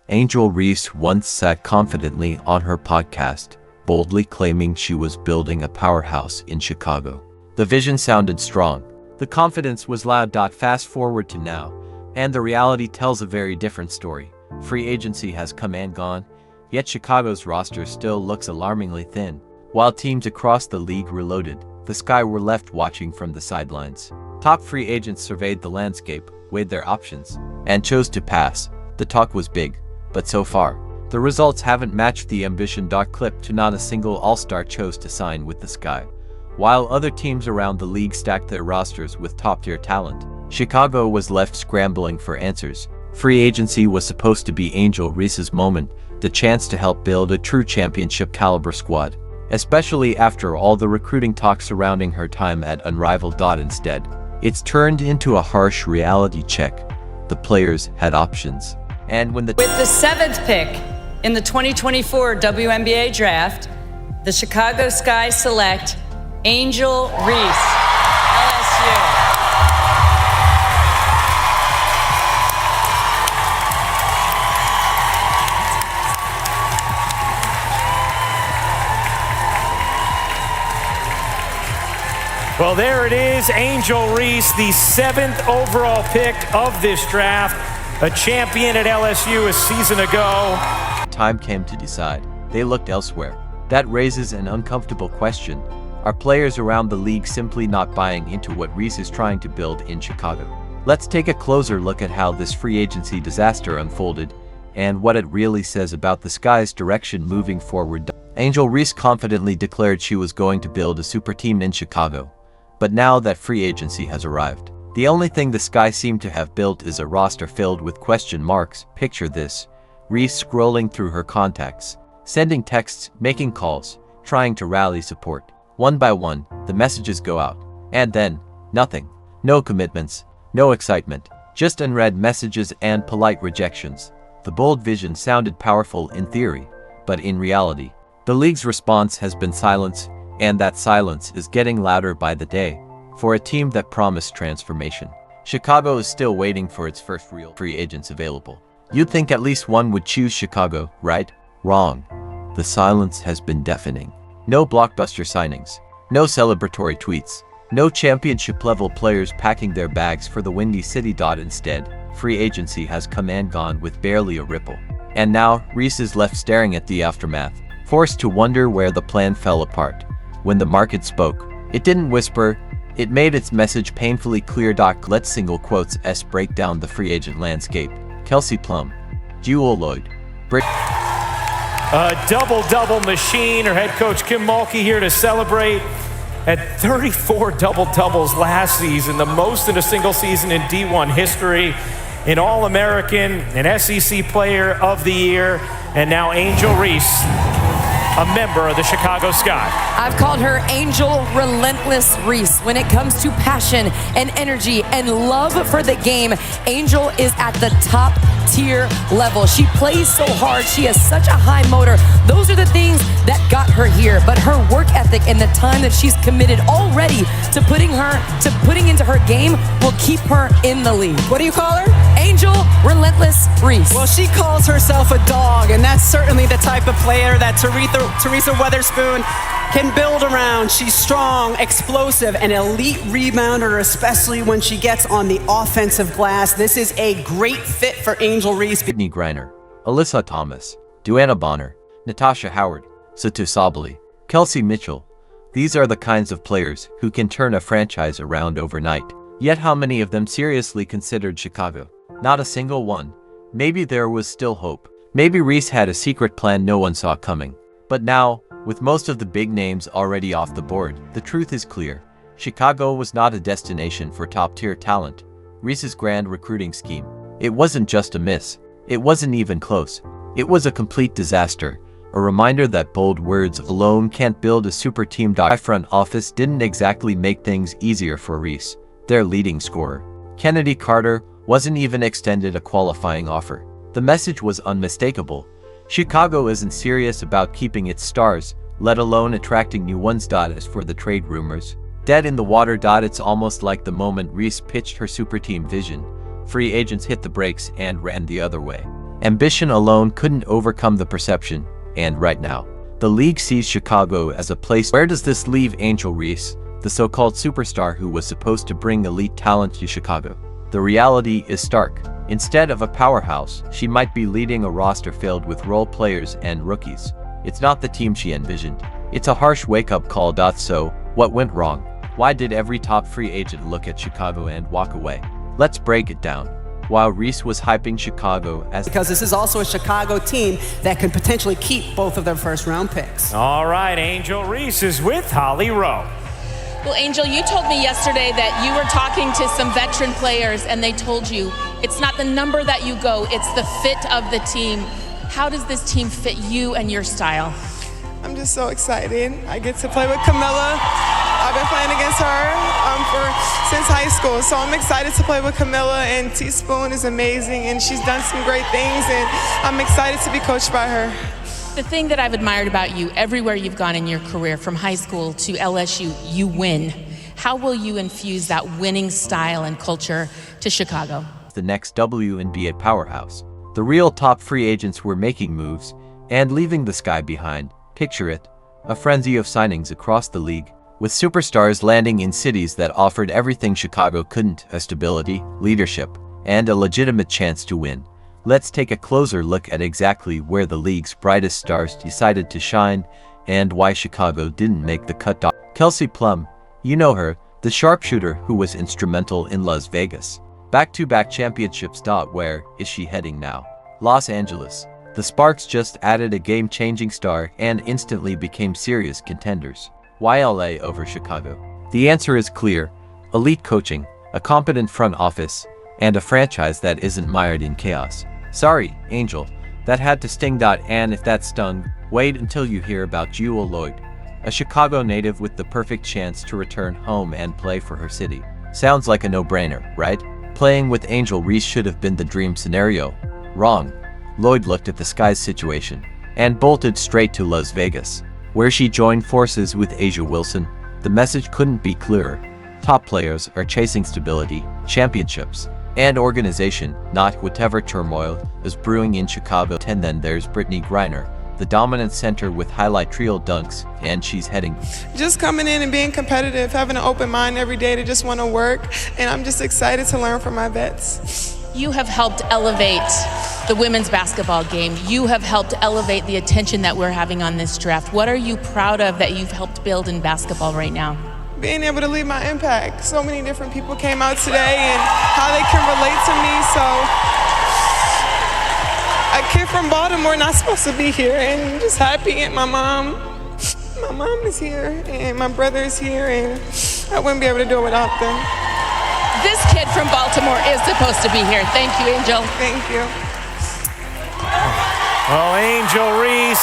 AngelReese once sat confidently on her podcast, boldly claiming she was building a powerhouse in Chicago. The vision sounded strong. The confidence was loud. Fast forward to now, and the reality tells a very different story. Free agency has come and gone, yet Chicago's roster still looks alarmingly thin. While teams across the league reloaded, the Sky were left watching from the sidelines. Top free agents surveyed the landscape, weighed their options, and chose to pass. The talk was big, but so far, the results haven't matched the ambition. Clip to not a single all-star chose to sign with the Sky. While other teams around the league stacked their rosters with top-tier talent, Chicago was left scrambling for answers. Free agency was supposed to be AngelReese's moment, the chance to help build a true championship-caliber squad, especially after all the recruiting talk surrounding her time at Unrivaled. Instead, it's turned into a harsh reality check. The players had options. And with the 7th pick in the 2024 WNBA draft, the Chicago Sky select AngelReese, LSU. Well, there it is, AngelReese, the 7th overall pick of this draft, a champion at LSU a season ago. Time came to decide. They looked elsewhere. That raises an uncomfortable question. Are players around the league simply not buying into what Reese is trying to build in Chicago? Let's take a closer look at how this free agency disaster unfolded and what it really says about the Sky's direction moving forward. AngelReese confidently declared she was going to build a super team in Chicago. But now that free agency has arrived, the only thing the Sky seem to have built is a roster filled with question marks. Picture this: Reese scrolling through her contacts, sending texts, making calls, trying to rally support. One by one, the messages go out. And then, nothing. No commitments, no excitement, just unread messages and polite rejections. The bold vision sounded powerful in theory, but in reality, the league's response has been silence, and that silence is getting louder by the day. For a team that promised transformation, Chicago is still waiting for its first real free agents available. You'd think at least one would choose Chicago, right? Wrong. The silence has been deafening. No blockbuster signings, no celebratory tweets, no championship-level players packing their bags for the Windy City. Instead, free agency has come and gone with barely a ripple. And now, Reese is left staring at the aftermath, forced to wonder where the plan fell apart. When the market spoke, it didn't whisper, it made its message painfully clear. Let's single quotes S break down the free agent landscape. Kelsey Plum, Jewel Lloyd, A double-double machine. Her head coach Kim Mulkey here to celebrate. Had 34 double-doubles last season, the most in a single season in D1 history. An All-American, an SEC Player of the Year, and now AngelReese, a member of the Chicago Sky. I've called her Angel Relentless Reese. When it comes to passion and energy and love for the game, Angel is at the top tier level. She plays so hard. She has such a high motor. Those are the things that got her here. But her work ethic and the time that she's committed already to putting into her game will keep her in the league. What do you call her? Angel Relentless Reese. Well, she calls herself a dog, and that's certainly the type of player that Teresa Weatherspoon can build around. She's strong, explosive, an elite rebounder, especially when she gets on the offensive glass. This is a great fit for AngelReese. Brittany Griner, Alyssa Thomas, Duana Bonner, Natasha Howard, Satu Sabali, Kelsey Mitchell. These are the kinds of players who can turn a franchise around overnight. Yet how many of them seriously considered Chicago? Not a single one. Maybe there was still hope. Maybe Reese had a secret plan no one saw coming. But now, with most of the big names already off the board, the truth is clear. Chicago was not a destination for top-tier talent. Reese's grand recruiting scheme, it wasn't just a miss. It wasn't even close. It was a complete disaster. A reminder that bold words alone can't build a super team. Front office didn't exactly make things easier for Reese, their leading scorer. Kennedy Carter wasn't even extended a qualifying offer. The message was unmistakable. Chicago isn't serious about keeping its stars, let alone attracting new ones. As for the trade rumors, dead in the water. It's almost like the moment Reese pitched her super team vision, free agents hit the brakes and ran the other way. Ambition alone couldn't overcome the perception, and right now, the league sees Chicago as a place. Where does this leave AngelReese, the so-called superstar who was supposed to bring elite talent to Chicago? The reality is stark. Instead of a powerhouse, she might be leading a roster filled with role players and rookies. It's not the team she envisioned. It's a harsh wake-up call. So, what went wrong? Why did every top free agent look at Chicago and walk away? Let's break it down. While Reese was hyping Chicago as Because this is also a Chicago team that can potentially keep both of their first-round picks. All right, AngelReese is with Holly Rowe. Well, Angel, you told me yesterday that you were talking to some veteran players and they told you it's not the number that you go, it's the fit of the team. How does this team fit you and your style? I'm just so excited. I get to play with Camilla. I've been playing against her since high school, so I'm excited to play with Camilla, and Teaspoon is amazing, and she's done some great things, and I'm excited to be coached by her. The thing that I've admired about you, everywhere you've gone in your career, from high school to LSU, you win. How will you infuse that winning style and culture to Chicago? the next WNBA powerhouse. The real top free agents were making moves and leaving the sky behind. Picture it, a frenzy of signings across the league, with superstars landing in cities that offered everything Chicago couldn't: a stability, leadership, and a legitimate chance to win. Let's take a closer look at exactly where the league's brightest stars decided to shine and why Chicago didn't make the cut. Kelsey Plum, you know her, the sharpshooter who was instrumental in Las Vegas. Back-to-back championships. Where is she heading now? Los Angeles. The Sparks just added a game-changing star and instantly became serious contenders. Why LA over Chicago? The answer is clear: elite coaching, a competent front office, and a franchise that isn't mired in chaos. Sorry, Angel, that had to sting. And if that stung, wait until you hear about Jewel Lloyd, a Chicago native with the perfect chance to return home and play for her city. Sounds like a no-brainer, right? Playing with AngelReese should have been the dream scenario. Wrong. Lloyd looked at the Sky's situation and bolted straight to Las Vegas, where she joined forces with A'ja Wilson. The message couldn't be clearer. Top players are chasing stability, championships, and organization, not whatever turmoil is brewing in Chicago. And then there's Brittany Griner, the dominant center with highlight reel dunks, and she's heading. Just coming in and being competitive, having an open mind every day to just want to work, and I'm just excited to learn from my vets. You have helped elevate the women's basketball game. You have helped elevate the attention that we're having on this draft. What are you proud of that you've helped build in basketball right now? Being able to leave my impact. So many different people came out today and how they can relate to me. So a kid from Baltimore not supposed to be here, and I'm just happy. And my mom is here and my brother is here, and I wouldn't be able to do it without them. This kid from Baltimore is supposed to be here. Thank you, Angel. Thank you. Well, AngelReese,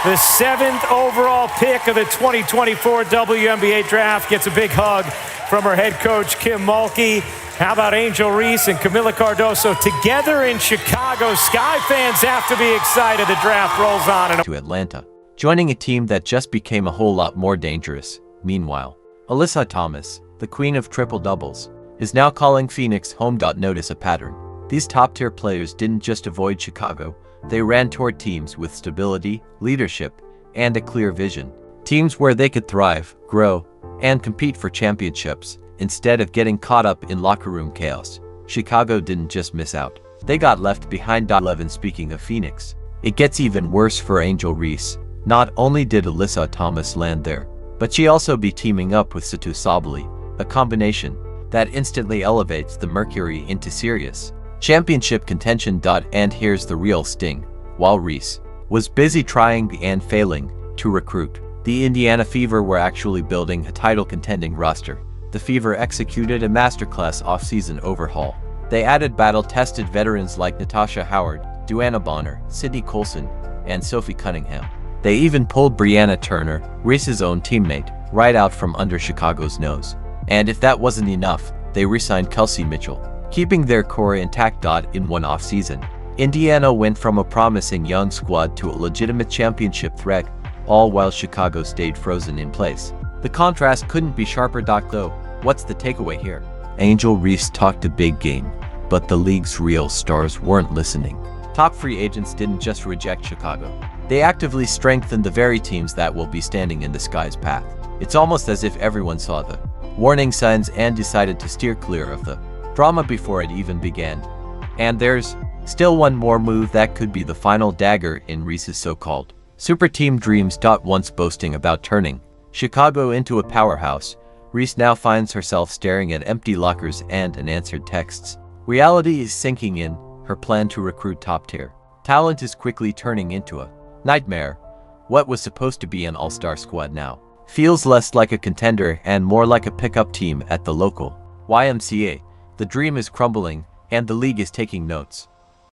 the 7th overall pick of the 2024 WNBA draft, gets a big hug from her head coach, Kim Mulkey. How about AngelReese and Camila Cardoso together in Chicago? Sky fans have to be excited. The draft rolls on. To Atlanta, joining a team that just became a whole lot more dangerous. Meanwhile, Alyssa Thomas, the queen of triple-doubles, is now calling Phoenix home. Notice a pattern. These top-tier players didn't just avoid Chicago, they ran toward teams with stability, leadership, and a clear vision. Teams where they could thrive, grow, and compete for championships, instead of getting caught up in locker room chaos. Chicago didn't just miss out, they got left behind. 11. Speaking of Phoenix, it gets even worse for AngelReese. Not only did Alyssa Thomas land there, but she also be teaming up with Satu Sabali, a combination that instantly elevates the Mercury into serious championship contention. And here's the real sting. While Reese was busy trying and failing to recruit, the IndianaFever were actually building a title-contending roster. The Fever executed a masterclass off-season overhaul. They added battle-tested veterans like Natasha Howard, Duana Bonner, Sydney Colson, and Sophie Cunningham. They even pulled Brianna Turner, Reese's own teammate, right out from under Chicago's nose. And if that wasn't enough, they re-signed Kelsey Mitchell, keeping their core intact. In one off-season, Indiana went from a promising young squad to a legitimate championship threat, all while Chicago stayed frozen in place. The contrast couldn't be sharper. Though, what's the takeaway here? AngelReese talked a big game, but the league's real stars weren't listening. Top free agents didn't just reject Chicago. They actively strengthened the very teams that will be standing in the Sky's path. It's almost as if everyone saw the warning signs and decided to steer clear of the drama before it even began. And there's still one more move that could be the final dagger in Reese's so-called super team dreams. Once boasting about turning Chicago into a powerhouse, Reese now finds herself staring at empty lockers and unanswered texts. Reality is sinking in. Her plan to recruit top-tier talent is quickly turning into a nightmare. What was supposed to be an all-star squad now feels less like a contender and more like a pickup team at the local YMCA. The dream is crumbling, and the league is taking notes.